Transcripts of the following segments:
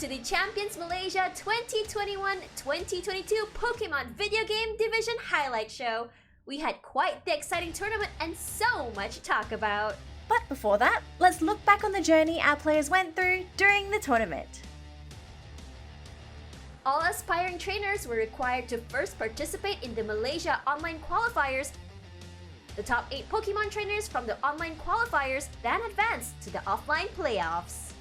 to the Champions Malaysia 2021-2022 Pokemon Video Game Division Highlight Show. We had quite the exciting tournament and so much to talk about. But before that, let's look back on the journey our players went through during the tournament. All aspiring trainers were required to first participate in the Malaysia online qualifiers. The top 8 Pokemon trainers from the online qualifiers then advanced to the offline playoffs.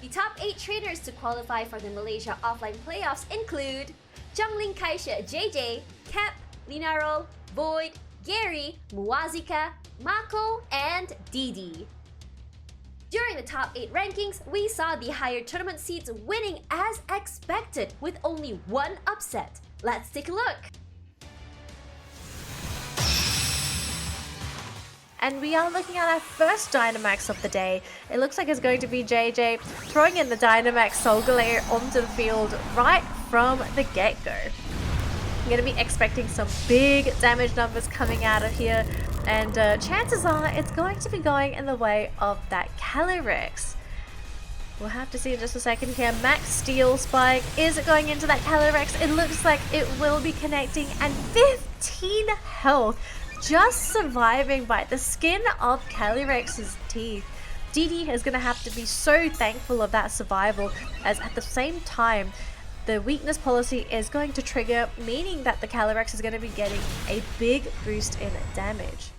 The top 8 trainers to qualify for the Malaysia offline playoffs include Zhongling Kaisha JJ, Kemp, Linaro, Void, Gary, Mwazika, Mako, and Dede. During the top 8 rankings, we saw the higher tournament seeds winning as expected with only one upset. Let's take a look. And we are looking at our first Dynamax of the day. It looks like it's going to be JJ throwing in the Dynamax Solgaleo onto the field right from the get-go. I'm going to be expecting some big damage numbers coming out of here, and chances are it's going to be going in the way of that Calyrex. We'll have to see in just a second here. Max Steel Spike, is it going into that Calyrex? It looks like it will be connecting, and 15 health. Just surviving by the skin of Calyrex's teeth. Dede is going to have to be so thankful of that survival, as at the same time the weakness policy is going to trigger, meaning that the Calyrex is going to be getting a big boost in damage.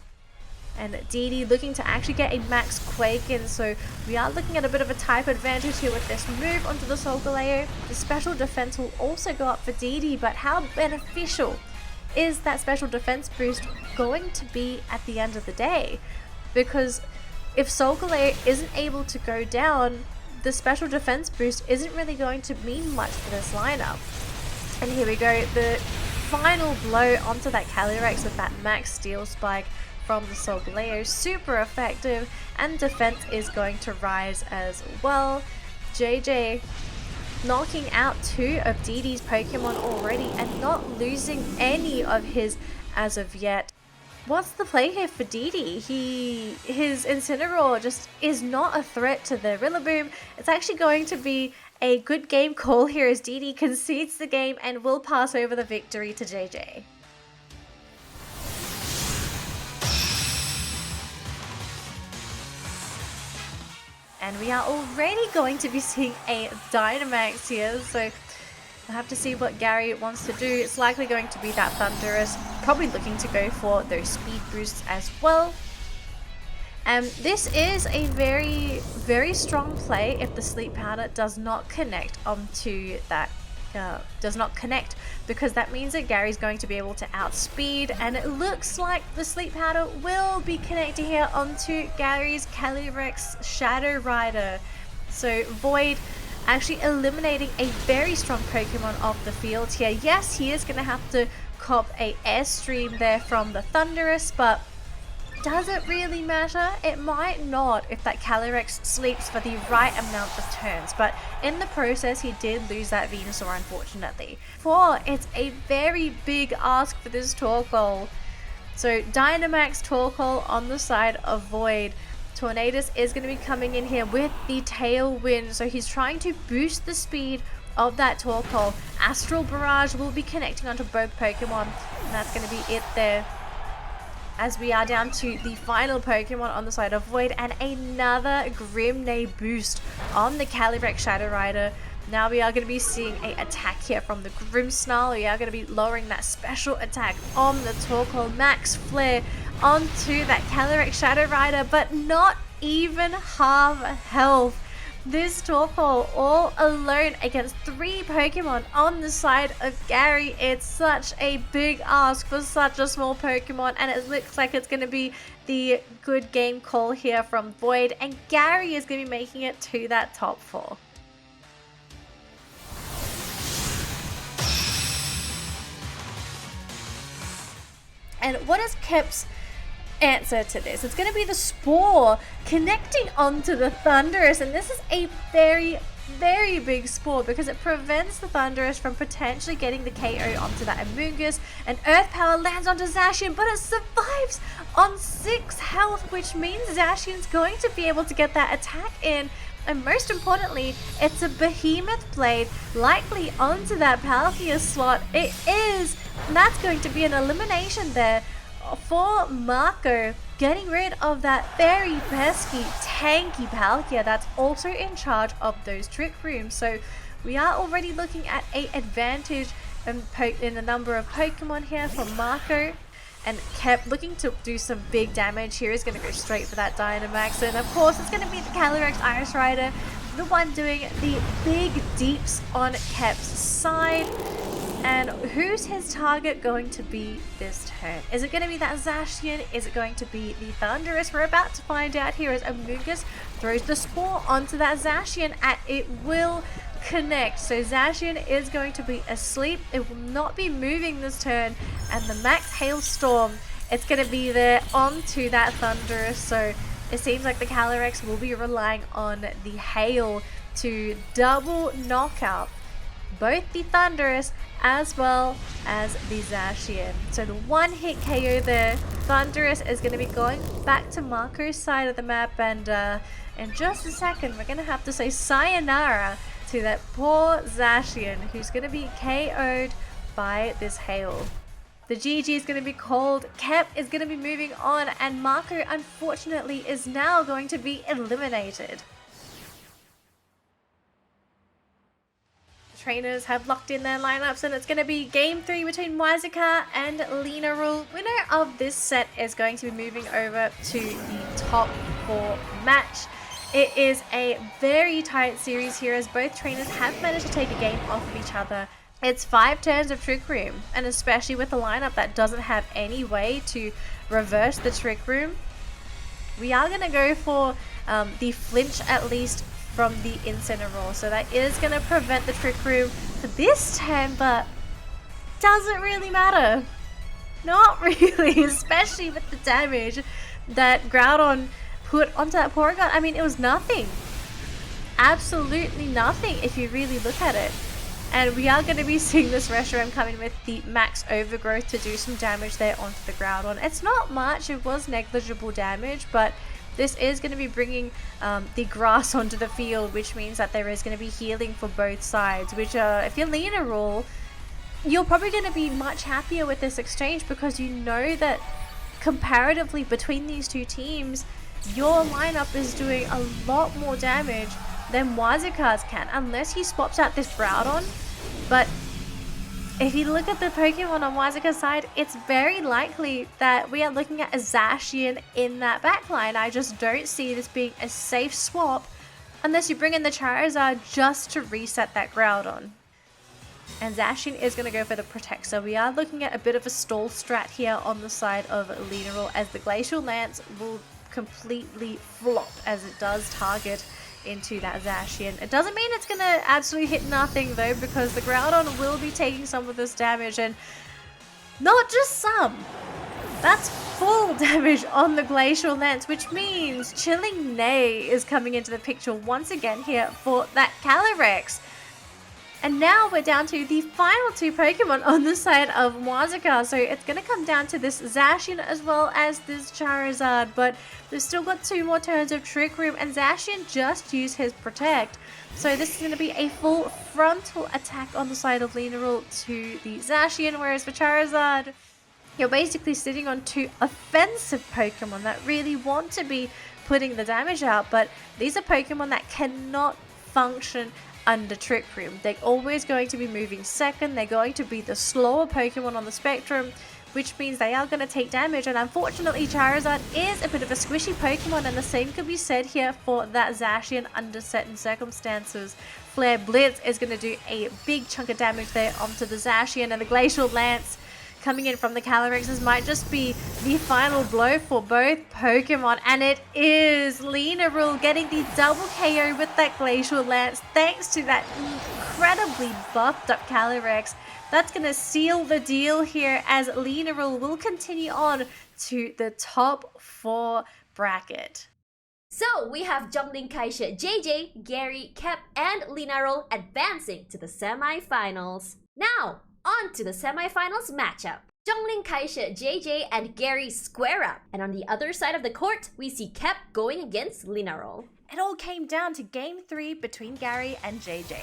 And Dede looking to actually get a max Quake in, so we are looking at a bit of a type advantage here with this move onto the Solgaleo. The special defense will also go up for Dede, but how beneficial is that special defense boost going to be at the end of the day? Because if Solgaleo isn't able to go down, the special defense boost isn't really going to mean much for this lineup. And here we go, the final blow onto that Calyrex with that max Steel Spike from the Solgaleo. Super effective, and defense is going to rise as well. JJ knocking out 2 of Dede's Pokemon already and not losing any of his as of yet. What's the play here for Dede? His Incineroar just is not a threat to the Rillaboom. It's actually going to be a good game call here as Dede concedes the game and will pass over the victory to JJ. And we are already going to be seeing a Dynamax here, so we'll have to see what Gary wants to do. It's likely going to be that Thunderous, probably looking to go for those speed boosts as well. This is a very, very strong play if the Sleep Powder does not connect onto that. Does not connect, because that means that Gary's going to be able to outspeed, and it looks like the Sleep Powder will be connecting here onto Gary's Calyrex Shadow Rider. So Void actually eliminating a very strong Pokemon off the field here. Yes, he is going to have to cop a Airstream there from the Thunderous, but does it really matter? It might not if that Calyrex sleeps for the right amount of turns, but in the process he did lose that Venusaur, unfortunately. It's a very big ask for this Torkoal. So Dynamax Torkoal on the side of Void. Tornadus is going to be coming in here with the Tailwind, so he's trying to boost the speed of that Torkoal. Astral Barrage will be connecting onto both Pokemon, and that's going to be it there, as we are down to the final Pokemon on the side of Void, and another Grimnay boost on the Calyrex Shadow Rider. Now we are going to be seeing an attack here from the Grimmsnarl. We are going to be lowering that special attack on the Torkoal. Max Flare onto that Calyrex Shadow Rider, but not even half health. This Torkoal all alone against 3 Pokemon on the side of Gary. It's such a big ask for such a small Pokemon, and it looks like it's going to be the good game call here from Void, and Gary is going to be making it to that top 4. And what is Kemp's answer to this? It's going to be the Spore connecting onto the Thunderous, and this is a very, very big spore because it prevents the Thunderous from potentially getting the KO onto that Amoonguss, and Earth Power lands onto Zacian, but it survives on 6 health, which means Zacian's going to be able to get that attack in. And most importantly, it's a Behemoth Blade likely onto that Palkia slot. It is, and that's going to be an elimination there for Marco, getting rid of that very pesky, tanky Palkia that's also in charge of those Trick Rooms. So we are already looking at an advantage in the number of Pokemon here for Marco. And Kemp looking to do some big damage here is going to go straight for that Dynamax. And of course, it's going to be the Calyrex Ice Rider, the one doing the big deeps on Kemp's side. And who's his target going to be this turn? Is it going to be that Zacian? Is it going to be the Thunderous? We're about to find out here as Amoonguss throws the Spore onto that Zacian, and it will connect. So Zacian is going to be asleep. It will not be moving this turn, and the Max Hailstorm, it's going to be there onto that Thunderous. So it seems like the Calyrex will be relying on the Hail to double knockout both the Thunderous as well as the Zacian. So the one hit KO there. Thunderous is going to be going back to Marco's side of the map, and in just a second we're going to have to say sayonara to that poor Zacian, who's going to be KO'd by this Hail. The GG is going to be called, Kemp is going to be moving on, and Marco unfortunately is now going to be eliminated. Trainers have locked in their lineups, and it's going to be game 3 between Mwazika and Linaro. Winner of this set is going to be moving over to the top 4 match. It is a very tight series here as both trainers have managed to take a game off of each other. It's 5 turns of Trick Room, and especially with a lineup that doesn't have any way to reverse the Trick Room, we are going to go for the flinch at least from the Incineroar. So that is going to prevent the Trick Room for this turn, but doesn't really matter. Not really, especially with the damage that Groudon put onto that Porygon. I mean, it was nothing. Absolutely nothing if you really look at it. And we are going to be seeing this Reshiram come in with the Max Overgrowth to do some damage there onto the Groudon. It's not much, it was negligible damage, but this is going to be bringing the grass onto the field, which means that there is going to be healing for both sides, which if you're Linaro, you're probably going to be much happier with this exchange, because you know that comparatively between these two teams, your lineup is doing a lot more damage than Mwazika's can, unless he swaps out this Groudon. But if you look at the Pokemon on Mwazika's side, it's very likely that we are looking at a Zacian in that backline. I just don't see this being a safe swap unless you bring in the Charizard just to reset that Groudon. And Zacian is going to go for the Protect. So we are looking at a bit of a stall strat here on the side of Linaro, as the Glacial Lance will completely flop as it does target into that Zacian. It doesn't mean it's going to absolutely hit nothing though, because the Groudon will be taking some of this damage, and not just some. That's full damage on the Glacial Lance, which means Chilling Neigh is coming into the picture once again here for that Calyrex. And now we're down to the final 2 Pokemon on the side of Mwazika. So it's going to come down to this Zacian as well as this Charizard. But we've still got 2 more turns of Trick Room, and Zacian just used his Protect. So this is going to be a full frontal attack on the side of Linaro to the Zacian. Whereas for Charizard, you're basically sitting on 2 offensive Pokemon that really want to be putting the damage out. But these are Pokemon that cannot function under Trick Room. They're always going to be moving second. They're going to be the slower Pokemon on the spectrum, which means they are going to take damage. And unfortunately, Charizard is a bit of a squishy Pokemon, and the same could be said here for that Zacian under certain circumstances. Flare Blitz is going to do a big chunk of damage there onto the Zacian, and the Glacial Lance coming in from the Calyrexes might just be the final blow for both Pokemon, and it is Linaro getting the double KO with that Glacial Lance thanks to that incredibly buffed up Calyrex. That's going to seal the deal here, as Linaro will continue on to the top 4 bracket. So we have Zhongling Kaisha, JJ, Gary, Kemp, and Linaro advancing to the semi-finals. Now, on to the semi-finals matchup. Zhongling Kaisha, JJ, and Gary square up. And on the other side of the court, we see Kemp going against Linaro. It all came down to game 3 between Gary and JJ.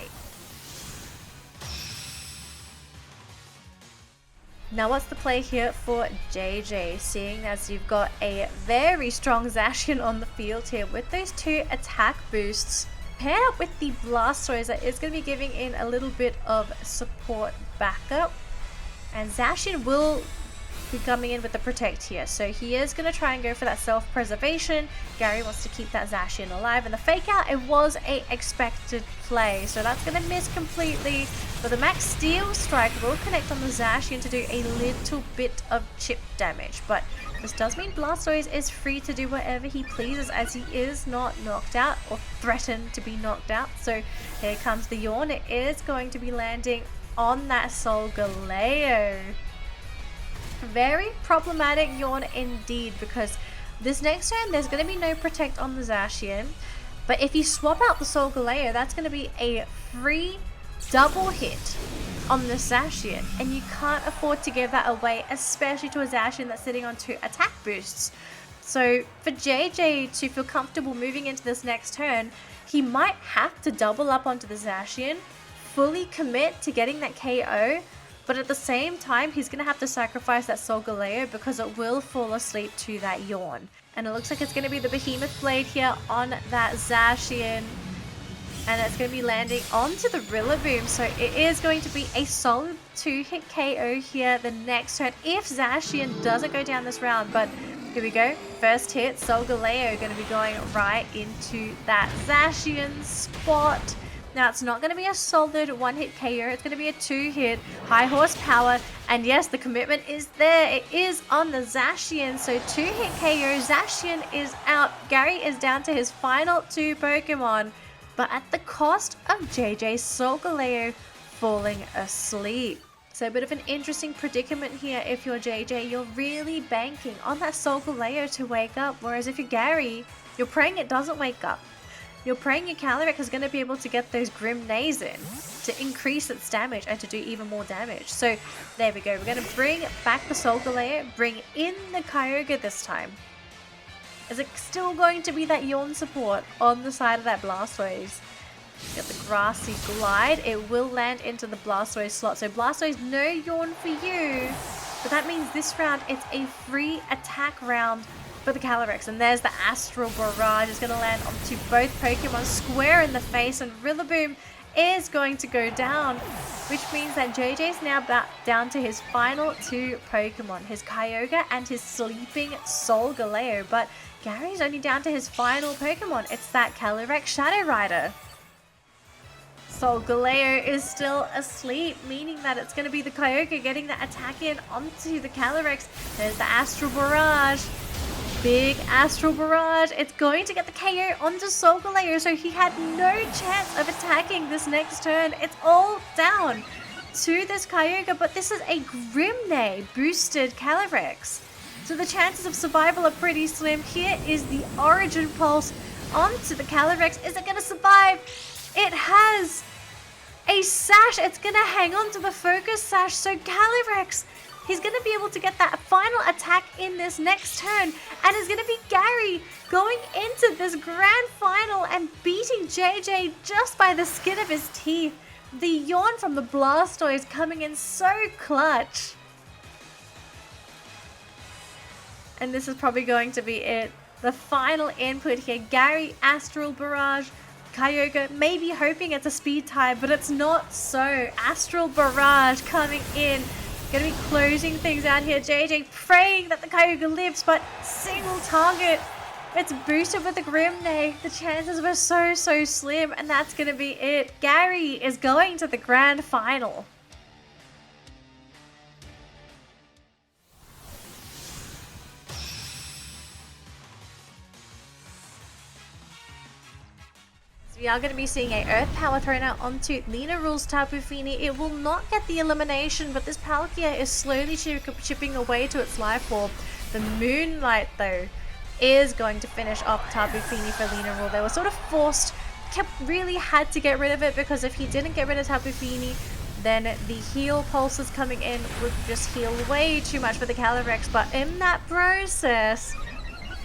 Now what's the play here for JJ, seeing as you've got a very strong Zacian on the field here with those 2 attack boosts. Paired up with the Blastoise that is going to be giving in a little bit of support backup. And Zacian will be coming in with the protect here. So he is going to try and go for that self-preservation. Gary wants to keep that Zacian alive. And the fake out, it was a expected play. So that's going to miss completely. But the Max Steel Strike will connect on the Zacian to do a little bit of chip damage. But this does mean Blastoise is free to do whatever he pleases, as he is not knocked out or threatened to be knocked out. So here comes the Yawn. It is going to be landing on that Solgaleo. Very problematic Yawn indeed, because this next turn there's going to be no protect on the Zacian. But if you swap out the Solgaleo, that's going to be a free double hit on the Zacian, and you can't afford to give that away, especially to a Zacian that's sitting on 2 attack boosts. So for JJ to feel comfortable moving into this next turn, he might have to double up onto the Zacian, fully commit to getting that KO, but at the same time he's going to have to sacrifice that Solgaleo because it will fall asleep to that Yawn. And it looks like it's going to be the Behemoth Blade here on that Zacian. And it's going to be landing onto the Rillaboom. So it is going to be a solid 2-hit KO here the next turn if Zacian doesn't go down this round. But here we go. First hit, Solgaleo going to be going right into that Zacian spot. Now it's not going to be a solid 1-hit KO. It's going to be a 2-hit, high horsepower. And yes, the commitment is there. It is on the Zacian. So 2-hit KO. Zacian is out. Gary is down to his final 2 Pokemon, but at the cost of JJ's Solgaleo falling asleep. So a bit of an interesting predicament here. If you're JJ, you're really banking on that Solgaleo to wake up, whereas if you're Gary, you're praying it doesn't wake up. You're praying your Calyrex is going to be able to get those Grim Nays in to increase its damage and to do even more damage. So there we go. We're going to bring back the Solgaleo, bring in the Kyogre this time. Is it still going to be that Yawn support on the side of that Blastoise? Get the Grassy Glide. It will land into the Blastoise slot. So Blastoise, no Yawn for you. But that means this round, it's a free attack round for the Calyrex. And there's the Astral Barrage. It's going to land onto both Pokemon square in the face. And Rillaboom is going to go down, which means that JJ's now down to his final 2 Pokemon, his Kyogre and his sleeping Solgaleo. But Gary's only down to his final Pokemon. It's that Calyrex Shadow Rider. Solgaleo is still asleep, meaning that it's going to be the Kyogre getting the attack in onto the Calyrex. There's the Astral Barrage. Big Astral Barrage. It's going to get the KO onto Solgaleo, so he had no chance of attacking this next turn. It's all down to this Kyogre, but this is a Grimnay boosted Calyrex. So the chances of survival are pretty slim. Here is the Origin Pulse onto the Calyrex. Is it going to survive? It has a Sash. It's going to hang on to the Focus Sash. So Calyrex, he's going to be able to get that final attack in this next turn. And it's going to be Gary going into this grand final and beating JJ just by the skin of his teeth. The Yawn from the Blastoise coming in so clutch. And this is probably going to be it. The final input here. Gary, Astral Barrage. Kyogre maybe hoping it's a speed tie, but it's not so. Astral Barrage coming in. Gonna be closing things out here. JJ praying that the Kyogre lives, but single target. It's boosted with the Grimnay. The chances were so slim, and that's gonna be it. Gary is going to the grand final. We are going to be seeing a Earth Power thrown out onto Linaro's Tapu Fini. It will not get the elimination, but this Palkia is slowly chipping away to its life orb. The Moonlight, though, is going to finish off Tabu Fini for Linaro. They were sort of forced. Kemp really had to get rid of it, because if he didn't get rid of Tabu Fini, then the heal pulses coming in would just heal way too much for the Calyrex. But in that process,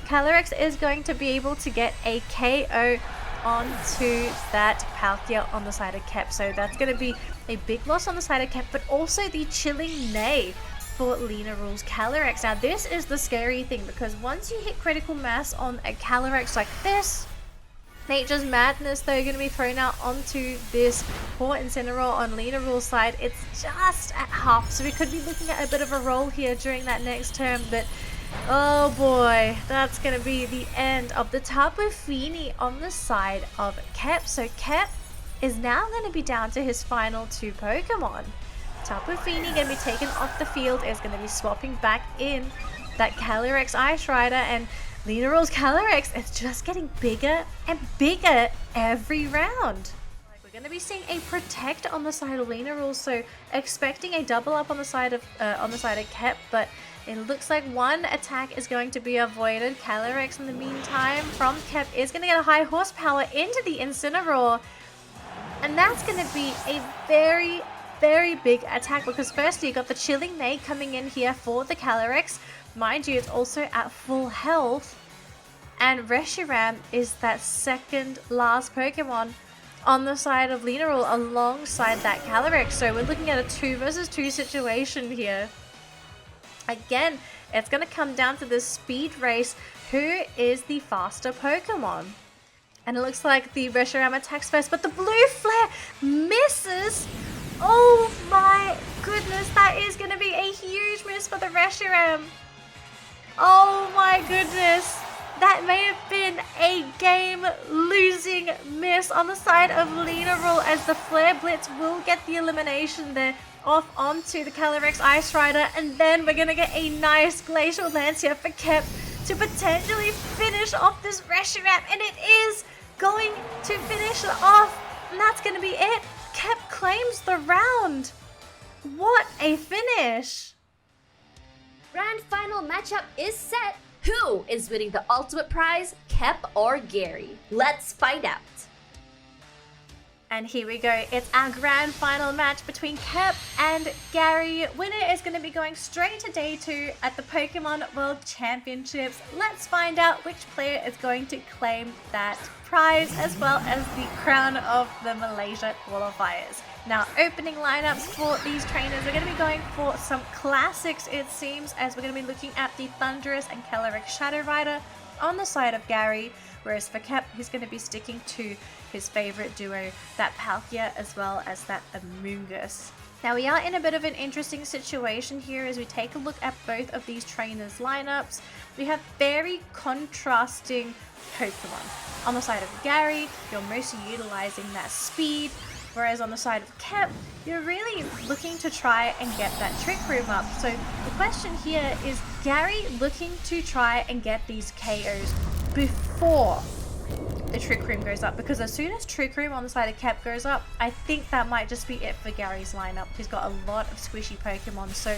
Calyrex is going to be able to get a KO onto that Palkia on the side of Kemp. So that's going to be a big loss on the side of Kemp, but also the chilling nay for Linaro's Calyrex. Now this is the scary thing, because once you hit critical mass on a Calyrex like this, Nature's Madness, though, going to be thrown out onto this poor Incineroar on Linaroar's side. It's just at half, so we could be looking at a bit of a roll here during that next turn, but oh boy, that's going to be the end of the Tapu Fini on the side of Kemp. So Kemp is now going to be down to his final 2 Pokemon. Tapu Fini going to be taken off the field, is going to be swapping back in that Calyrex Ice Rider, and Linaroar's Calyrex is just getting bigger and bigger every round. We're going to be seeing a Protect on the side of Linaro, so expecting a double up on the side of Kemp, but it looks like one attack is going to be avoided. Calyrex in the meantime from Kemp is going to get a high horsepower into the Incineroar, and that's going to be a very, very big attack, because firstly you got the Chilling Neigh coming in here for the Calyrex. Mind you, it's also at full health, and Reshiram is that second last Pokemon on the side of Linaro alongside that Calyrex. So we're looking at a 2 versus 2 situation here. Again, it's going to come down to this speed race. Who is the faster Pokemon? And it looks like the Reshiram attacks first, but the blue flare misses. Oh my goodness, that is going to be a huge miss for the Reshiram. Oh my goodness, that may have been a game-losing miss on the side of Linaro, as the Flare Blitz will get the elimination there off onto the Calyrex Ice Rider, and then we're going to get a nice Glacial Lance here for Kemp to potentially finish off this Reshiram, and it is going to finish it off, and that's going to be it. Kemp claims the round. What a finish! Grand final matchup is set. Who is winning the ultimate prize, Kemp or Gary? Let's find out. And here we go. It's our grand final match between Kemp and Gary. Winner is going to be going straight to day 2 at the Pokemon World Championships. Let's find out which player is going to claim that prize, as well as the crown of the Malaysia qualifiers. Now, opening lineups for these trainers, we're going to be going for some classics, it seems, as we're going to be looking at the Thundurus and Calyrex Shadow Rider on the side of Gary, whereas for Kemp, he's going to be sticking to his favorite duo, that Palkia as well as that Amoonguss. Now, we are in a bit of an interesting situation here as we take a look at both of these trainers' lineups. We have very contrasting Pokemon. On the side of Gary, you're mostly utilizing that speed, whereas on the side of Kemp, you're really looking to try and get that Trick Room up. So the question here is, Gary looking to try and get these KOs before the Trick Room goes up? Because as soon as Trick Room on the side of Kemp goes up, I think that might just be it for Gary's lineup. He's got a lot of squishy Pokemon. So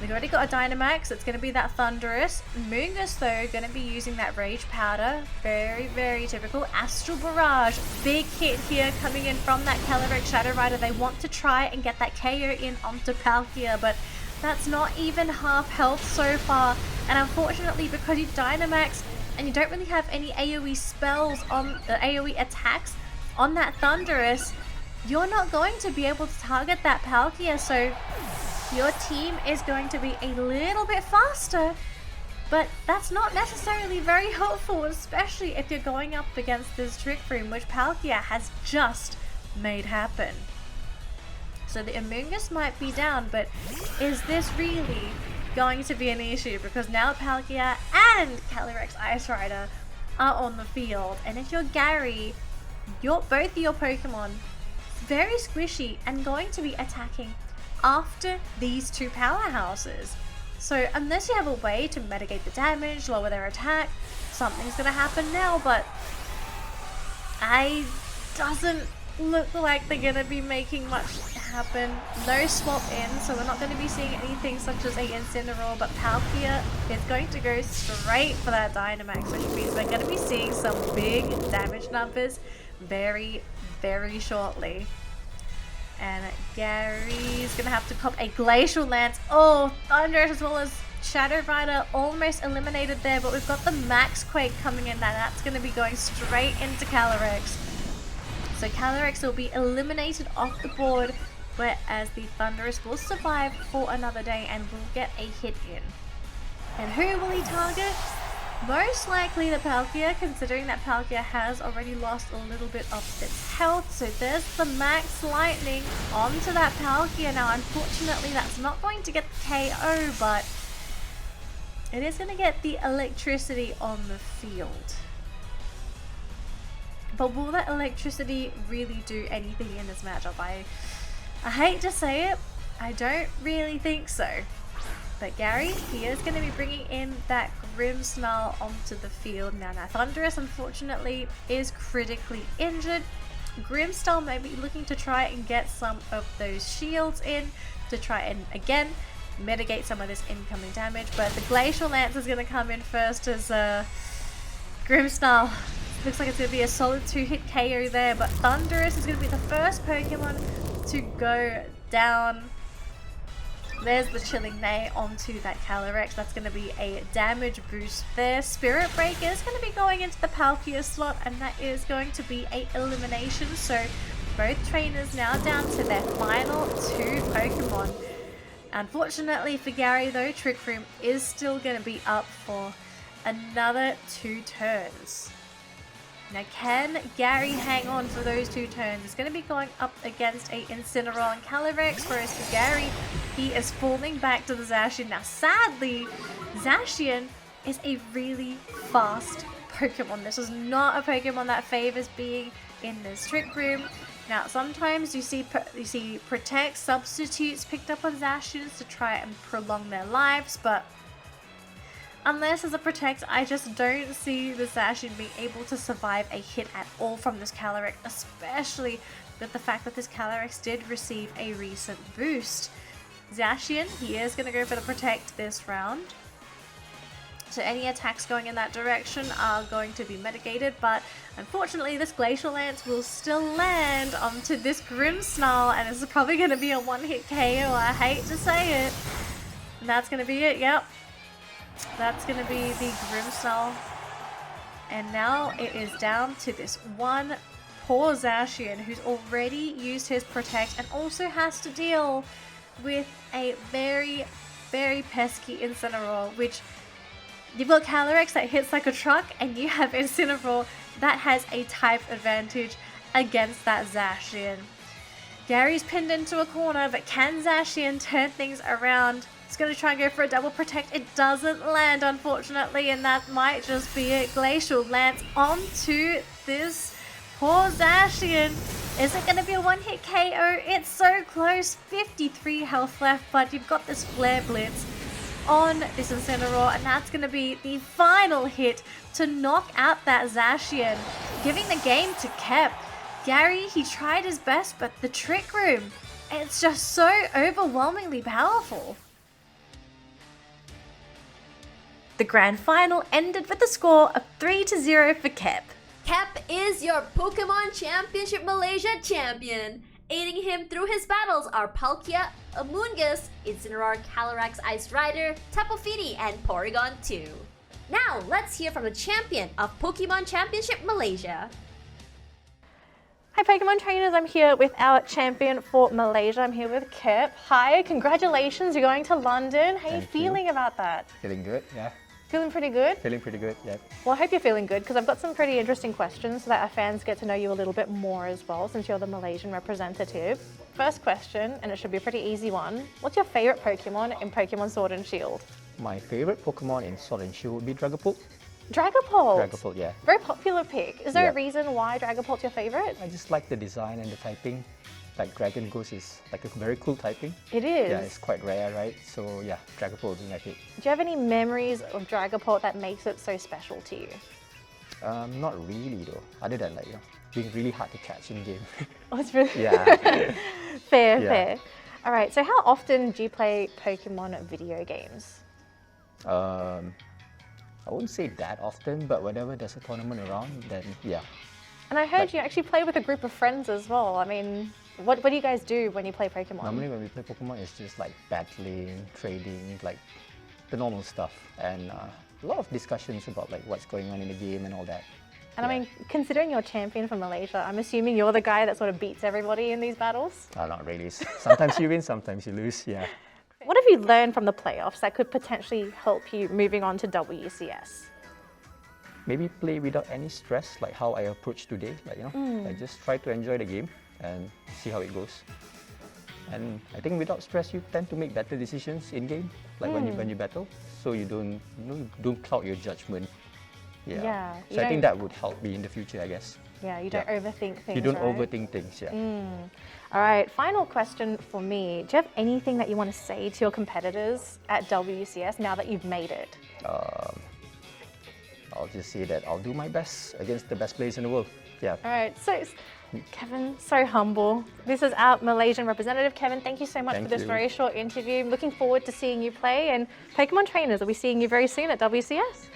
we've already got a Dynamax. It's going to be that Thundurus. Moongus, though, going to be using that Rage Powder. Very, very typical. Astral Barrage. Big hit here coming in from that Calyrex Shadow Rider. They want to try and get that KO in onto Palkia, but that's not even half health so far. And unfortunately, because you Dynamax and you don't really have any AoE spells on the AoE attacks on that Thundurus, you're not going to be able to target that Palkia. So your team is going to be a little bit faster, but that's not necessarily very helpful, especially if you're going up against this Trick Room, which Palkia has just made happen. So the Amoonguss might be down, but is this really going to be an issue? Because now Palkia and Calyrex Ice Rider are on the field, and if you're Gary, both your Pokemon very squishy and going to be attacking after these two powerhouses. So unless you have a way to mitigate the damage, lower their attack, something's gonna happen now, but doesn't look like they're going to be making much happen. No swap in, so we're not going to be seeing anything such as a Incineroar, but Palkia is going to go straight for that Dynamax, which means we're going to be seeing some big damage numbers very, very shortly. And Gary's going to have to cop a Glacial Lance. Oh, Thunderous as well as Shadow Rider almost eliminated there, but we've got the Max Quake coming in, and that's going to be going straight into Calyrex. So Calyrex will be eliminated off the board, whereas the Thunderous will survive for another day and will get a hit in. And who will he target? Most likely the Palkia, considering that Palkia has already lost a little bit of its health. So there's the Max Lightning onto that Palkia. Now unfortunately that's not going to get the KO, but it is going to get the electricity on the field. But will that electricity really do anything in this matchup? I hate to say it, I don't really think so. But Gary, he is going to be bringing in that Grimmsnarl onto the field now. Now Thunderous unfortunately is critically injured. Grimmsnarl may be looking to try and get some of those shields in to try and again mitigate some of this incoming damage. But the Glacial Lance is going to come in first as Grimmsnarl. Looks like it's going to be a solid 2-hit KO there, but Thunderous is going to be the first Pokemon to go down. There's the Chilling Neigh onto that Calyrex. That's going to be a damage boost there. Spirit Breaker is going to be going into the Palkia slot, and that is going to be a elimination. So both trainers now down to their final 2 Pokemon. Unfortunately for Gary though, Trick Room is still going to be up for another 2 turns. Now can Gary hang on for those 2 turns? He's going to be going up against a Incineroar and Calyrex, whereas for Gary, he is falling back to the Zacian. Now sadly, Zacian is a really fast Pokemon. This is not a Pokemon that favors being in this Trick Room. Now sometimes you see Protect substitutes picked up on Zacians to try and prolong their lives, but unless as a Protect, I just don't see the Zacian being able to survive a hit at all from this Calyrex, especially with the fact that this Calyrex did receive a recent boost. Zacian, he is going to go for the Protect this round. So any attacks going in that direction are going to be mitigated, but unfortunately this Glacial Lance will still land onto this Grimmsnarl, and it's probably going to be a 1-hit KO. I hate to say it. And that's going to be it, yep. That's going to be the Grimmsnarl. And now it is down to this one poor Zacian who's already used his Protect and also has to deal with a very, very pesky Incineroar, which you've got Calyrex that hits like a truck, and you have Incineroar that has a type advantage against that Zacian. Gary's pinned into a corner, but can Zacian turn things around? He's going to try and go for a double Protect. It doesn't land, unfortunately, and that might just be it. Glacial Lance onto this poor Zacian. Is it going to be a 1-hit KO? It's so close. 53 health left, but you've got this Flare Blitz on this Incineroar, and that's going to be the final hit to knock out that Zacian, giving the game to Kemp. Gary, he tried his best, but the Trick Room, it's just so overwhelmingly powerful. The grand final ended with a score of 3-0 for Kemp. Kemp is your Pokemon Championship Malaysia champion. Aiding him through his battles are Palkia, Amoonguss, Incineroar, Calyrex, Ice Rider, Tapu Fini, and Porygon 2. Now, let's hear from the champion of Pokemon Championship Malaysia. Hi Pokemon trainers, I'm here with our champion for Malaysia. I'm here with Kemp. Hi, congratulations, you're going to London. How are you feeling about that? Feeling good, yeah. Feeling pretty good? Feeling pretty good, yeah. Well, I hope you're feeling good because I've got some pretty interesting questions so that our fans get to know you a little bit more as well, since you're the Malaysian representative. First question, and it should be a pretty easy one. What's your favorite Pokemon in Pokemon Sword and Shield? My favorite Pokemon in Sword and Shield would be Dragapult. Dragapult? Dragapult, yeah. Very popular pick. Is there a Yep. reason why Dragapult's your favorite? I just like the design and the typing. Like Dragon Ghost is like a very cool typing. It is. Yeah, it's quite rare, right? So yeah, Dragapult would be my pick. Do you have any memories of Dragapult that makes it so special to you? Not really though. Other than like, being really hard to catch in game. Oh, it's really Yeah. fair, Yeah. fair. All right, so how often do you play Pokemon video games? I wouldn't say that often, but whenever there's a tournament around, then yeah. And I heard Like- you actually play with a group of friends as well. I mean, what do you guys do when you play Pokemon? Normally when we play Pokemon, it's just like battling, trading, like the normal stuff, and a lot of discussions about like what's going on in the game and all that. And I mean, considering you're champion for Malaysia, I'm assuming you're the guy that sort of beats everybody in these battles. Not really. Sometimes you win, sometimes you lose. Yeah. What have you learned from the playoffs that could potentially help you moving on to WCS? Maybe play without any stress, like how I approached today. Like I just try to enjoy the game and see how it goes. And I think without stress, you tend to make better decisions in game, like when you battle, so you don't cloud your judgment. Yeah. Yeah, So you I think don't- that would help me in the future, I guess. Yeah, you don't Yeah. overthink things. You don't right? overthink things. Yeah. All right, final question for me. Do you have anything that you want to say to your competitors at WCS now that you've made it? I'll just say that I'll do my best against the best players in the world. Yeah. All right, so Kevin, so humble. This is our Malaysian representative. Kevin, thank you so much Thank for this you. very short interview. I'm looking forward to seeing you play, and Pokemon trainers will be seeing you very soon at WCS.